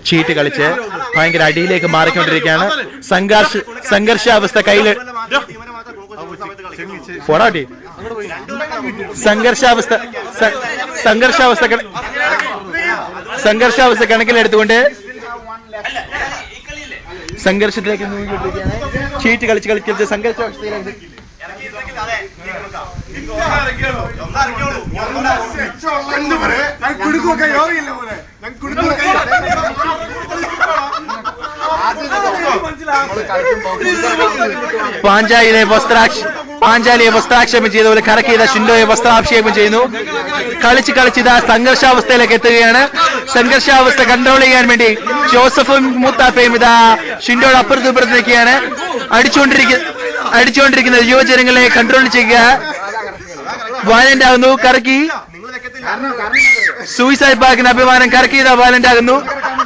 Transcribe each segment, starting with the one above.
ചീട്ട് കളിച്ച് ഭയങ്കര അടിയിലേക്ക് മാറിക്കൊണ്ടിരിക്കുകയാണ്. സംഘർഷാവസ്ഥ കയ്യില് പോടാട്ടി സംഘർഷാവസ്ഥ കണക്കിലെടുത്തുകൊണ്ട് സംഘർഷത്തിലേക്ക് നീങ്ങിക്കൊണ്ടിരിക്കുകയാണ്. ചീട്ട് കളിച്ച് സംഘർഷാവസ്ഥയിലേക്ക് പാഞ്ചാലിയെ വസ്ത്രാക്ഷേപം ചെയ്തതുപോലെ കറക്കിയത് ഷിൻഡോയെ വസ്ത്രാക്ഷേപം ചെയ്യുന്നു. കളിച്ച് ഇതാ സംഘർഷാവസ്ഥയിലേക്ക് എത്തുകയാണ്. സംഘർഷാവസ്ഥ കൺട്രോൾ ചെയ്യാൻ വേണ്ടി ജോസഫും മൂത്താപ്പയും ഇതാ ഷിൻഡോയുടെ അപ്പുറത്ത് നിൽക്കുകയാണ്. അടിച്ചുകൊണ്ടിരിക്കുന്ന യുവജനങ്ങളെ കൺട്രോൾ ചെയ്യുക. വയലന്റ് ആകുന്നു. കറക്കി സൂയിസൈഡ് പാർക്കിന് അഭിമാനം കറക്കിയതാ വയലന്റ് ആകുന്നു.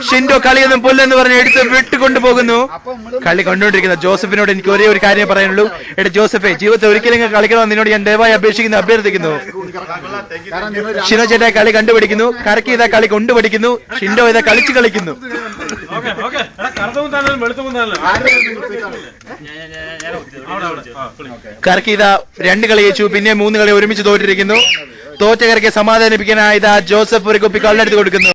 ഷിൻഡോ കളിയൊന്നും പുല്ലെന്ന് പറഞ്ഞ് എടുത്ത് വിട്ടുകൊണ്ടുപോകുന്നു. കളി കണ്ടുകൊണ്ടിരിക്കുന്ന ജോസഫിനോട് എനിക്ക് ഒരേ ഒരു കാര്യം പറയാനുള്ളൂ. ജോസഫെ, ജീവിതത്തിൽ ഒരിക്കലും കളിക്കണമെന്ന് നിന്നോട് ഞാൻ ദയവായി അഭ്യർത്ഥിക്കുന്നു. ഷിനോ ചേട്ടാ കളി കണ്ടുപിടിക്കുന്നു. കറക്കി ഇതാ കളി കൊണ്ടുപിടിക്കുന്നു. ഷിൻഡോ ഇതാ കളിക്കുന്നു. കറക്കി ഇതാ 2 കളി ജയിച്ചു. പിന്നെ 3 കളി ഒരുമിച്ച് തോറ്റിരിക്കുന്നു. തോറ്റ കറക്കെ സമാധാനിപ്പിക്കാനായി ഇതാ ജോസഫ് ഒരു കുപ്പി കള്ളെടുത്ത് കൊടുക്കുന്നു.